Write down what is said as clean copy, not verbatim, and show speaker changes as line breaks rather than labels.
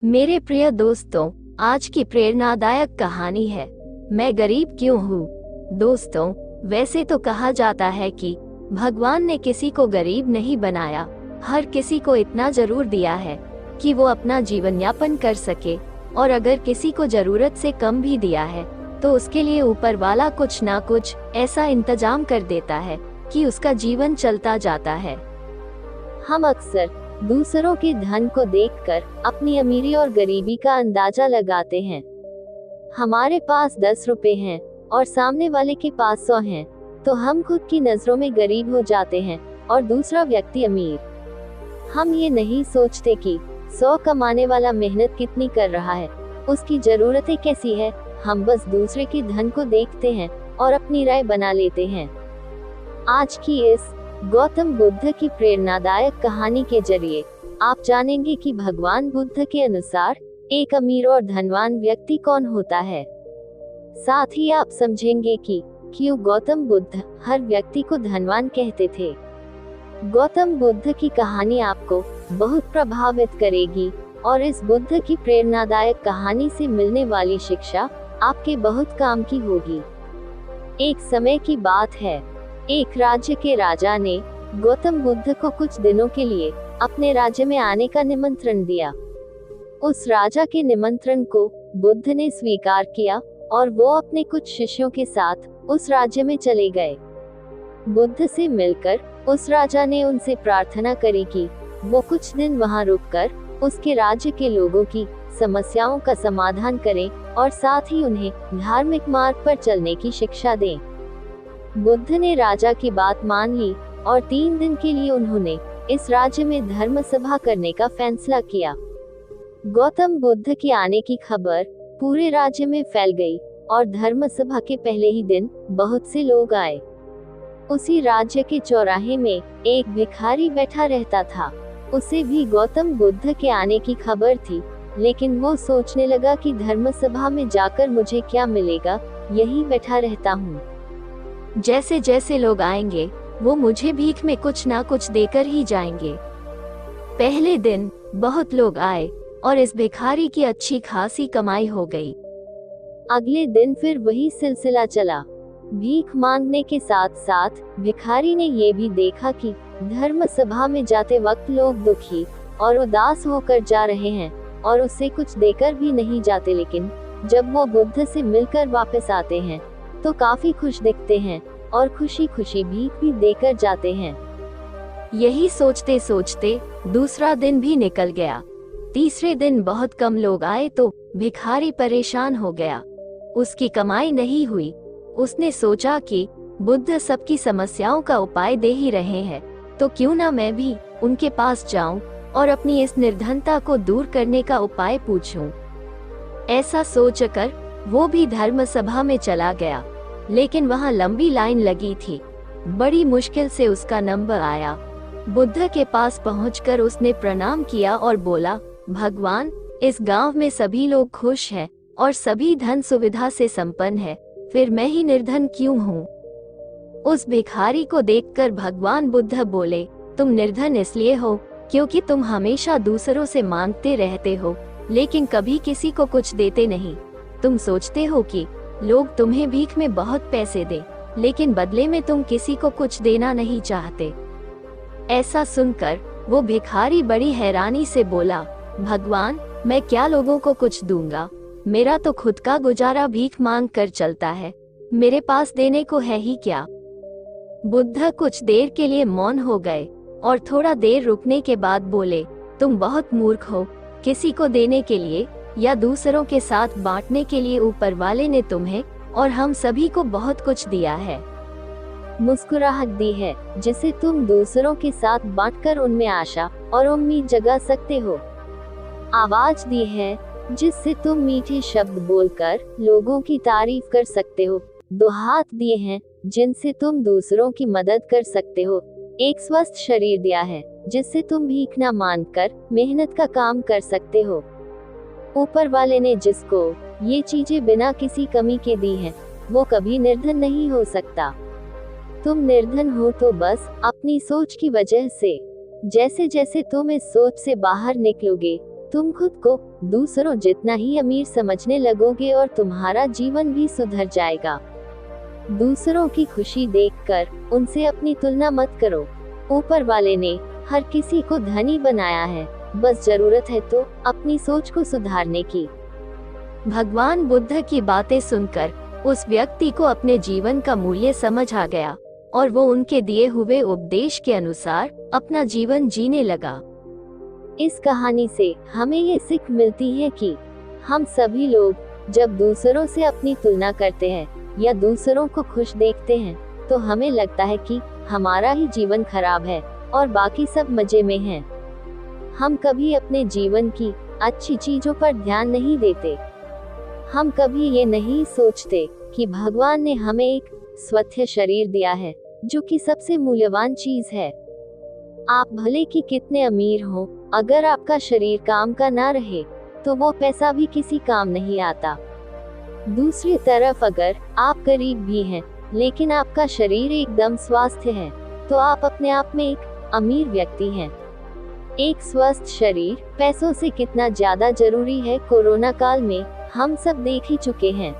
मेरे प्रिय दोस्तों, आज की प्रेरणादायक कहानी है मैं गरीब क्यों हूँ। दोस्तों, वैसे तो कहा जाता है कि भगवान ने किसी को गरीब नहीं बनाया, हर किसी को इतना जरूर दिया है कि वो अपना जीवन यापन कर सके, और अगर किसी को जरूरत से कम भी दिया है तो उसके लिए ऊपर वाला कुछ ना कुछ ऐसा इंतजाम कर देता है कि उसका जीवन चलता जाता है। हम अक्सर दूसरों के धन को देखकर अपनी अमीरी और गरीबी का अंदाजा लगाते हैं। हमारे पास 10 रुपए हैं और सामने वाले के पास 100 हैं, तो हम खुद की नजरों में गरीब हो जाते हैं और दूसरा व्यक्ति अमीर। हम ये नहीं सोचते कि 100 कमाने वाला मेहनत कितनी कर रहा है, उसकी जरूरतें कैसी है। हम बस दूसरे के धन को देखते हैं और अपनी राय बना लेते हैं। आज की इस गौतम बुद्ध की प्रेरणादायक कहानी के जरिए आप जानेंगे कि भगवान बुद्ध के अनुसार एक अमीर और धनवान व्यक्ति कौन होता है। साथ ही आप समझेंगे कि क्यों गौतम बुद्ध हर व्यक्ति को धनवान कहते थे। गौतम बुद्ध की कहानी आपको बहुत प्रभावित करेगी और इस बुद्ध की प्रेरणादायक कहानी से मिलने वाली शिक्षा आपके बहुत काम की होगी। एक समय की बात है, एक राज्य के राजा ने गौतम बुद्ध को कुछ दिनों के लिए अपने राज्य में आने का निमंत्रण दिया। उस राजा के निमंत्रण को बुद्ध ने स्वीकार किया और वो अपने कुछ शिष्यों के साथ उस राज्य में चले गए। बुद्ध से मिलकर उस राजा ने उनसे प्रार्थना करी कि वो कुछ दिन वहां रुककर उसके राज्य के लोगों की समस्याओं का समाधान करें और साथ ही उन्हें धार्मिक मार्ग पर चलने की शिक्षा दें। बुद्ध ने राजा की बात मान ली और 3 दिन के लिए उन्होंने इस राज्य में धर्म सभा करने का फैसला किया। गौतम बुद्ध के आने की खबर पूरे राज्य में फैल गई और धर्म सभा के पहले ही दिन बहुत से लोग आए। उसी राज्य के चौराहे में एक भिखारी बैठा रहता था। उसे भी गौतम बुद्ध के आने की खबर थी, लेकिन वो सोचने लगा कि धर्म सभा में जाकर मुझे क्या मिलेगा, यही बैठा रहता हूँ। जैसे जैसे लोग आएंगे वो मुझे भीख में कुछ ना कुछ देकर ही जाएंगे। पहले दिन बहुत लोग आए और इस भिखारी की अच्छी खासी कमाई हो गई। अगले दिन फिर वही सिलसिला चला। भीख मांगने के साथ साथ भिखारी ने ये भी देखा कि धर्म सभा में जाते वक्त लोग दुखी और उदास होकर जा रहे हैं और उससे कुछ देकर भी नहीं जाते, लेकिन जब वो बुद्ध से मिलकर वापस आते हैं तो काफी खुश दिखते हैं और खुशी खुशी भीख भी देकर जाते हैं। यही सोचते सोचते दूसरा दिन भी निकल गया। तीसरे दिन बहुत कम लोग आए तो भिखारी परेशान हो गया। उसकी कमाई नहीं हुई। उसने सोचा कि बुद्ध सबकी समस्याओं का उपाय दे ही रहे हैं, तो क्यों ना मैं भी उनके पास जाऊं और अपनी इस निर्धनता को दूर करने का उपाय पूछूं। ऐसा सोचकर वो भी धर्म सभा में चला गया, लेकिन वहाँ लंबी लाइन लगी थी। बड़ी मुश्किल से उसका नंबर आया। बुद्ध के पास पहुंचकर उसने प्रणाम किया और बोला, भगवान, इस गांव में सभी लोग खुश हैं और सभी धन सुविधा से संपन्न है, फिर मैं ही निर्धन क्यों हूँ। उस भिखारी को देखकर भगवान बुद्ध बोले, तुम निर्धन इसलिए हो क्योंकि तुम हमेशा दूसरों से मांगते रहते हो, लेकिन कभी किसी को कुछ देते नहीं। तुम सोचते हो कि लोग तुम्हें भीख में बहुत पैसे दे, लेकिन बदले में तुम किसी को कुछ देना नहीं चाहते। ऐसा सुनकर वो भिखारी बड़ी हैरानी से बोला, भगवान, मैं क्या लोगों को कुछ दूंगा, मेरा तो खुद का गुजारा भीख मांग कर चलता है, मेरे पास देने को है ही क्या। बुद्ध कुछ देर के लिए मौन हो गए और थोड़ा देर रुकने के बाद बोले, तुम बहुत मूर्ख हो। किसी को देने के लिए या दूसरों के साथ बांटने के लिए ऊपर वाले ने तुम्हें और हम सभी को बहुत कुछ दिया है। मुस्कुराहट दी है जिसे तुम दूसरों के साथ बांटकर उनमें आशा और उम्मीद जगा सकते हो। आवाज दी है जिससे तुम मीठे शब्द बोलकर लोगों की तारीफ कर सकते हो। 2 हाथ दिए हैं जिनसे तुम दूसरों की मदद कर सकते हो। एक स्वस्थ शरीर दिया है जिससे तुम भीख न मांगकर मेहनत का काम कर सकते हो। ऊपर वाले ने जिसको ये चीजें बिना किसी कमी के दी हैं, वो कभी निर्धन नहीं हो सकता। तुम निर्धन हो तो बस अपनी सोच की वजह से। जैसे जैसे तुम इस सोच से बाहर निकलोगे तुम खुद को दूसरों जितना ही अमीर समझने लगोगे और तुम्हारा जीवन भी सुधर जाएगा। दूसरों की खुशी देखकर उनसे अपनी तुलना मत करो। ऊपर वाले ने हर किसी को धनी बनाया है, बस जरूरत है तो अपनी सोच को सुधारने की। भगवान बुद्ध की बातें सुनकर उस व्यक्ति को अपने जीवन का मूल्य समझ आ गया और वो उनके दिए हुए उपदेश के अनुसार अपना जीवन जीने लगा। इस कहानी से हमें ये सीख मिलती है कि हम सभी लोग जब दूसरों से अपनी तुलना करते हैं या दूसरों को खुश देखते हैं तो हमें लगता है कि हमारा ही जीवन खराब है और बाकी सब मजे में हैं। हम कभी अपने जीवन की अच्छी चीजों पर ध्यान नहीं देते। हम कभी ये नहीं सोचते कि भगवान ने हमें एक स्वस्थ शरीर दिया है जो कि सबसे मूल्यवान चीज है। आप भले कि कितने अमीर हो, अगर आपका शरीर काम का ना रहे तो वो पैसा भी किसी काम नहीं आता। दूसरी तरफ अगर आप गरीब भी हैं लेकिन आपका शरीर एकदम स्वस्थ है तो आप अपने आप में एक अमीर व्यक्ति हैं। एक स्वस्थ शरीर पैसों से कितना ज्यादा जरूरी है, कोरोना काल में हम सब देख ही चुके हैं।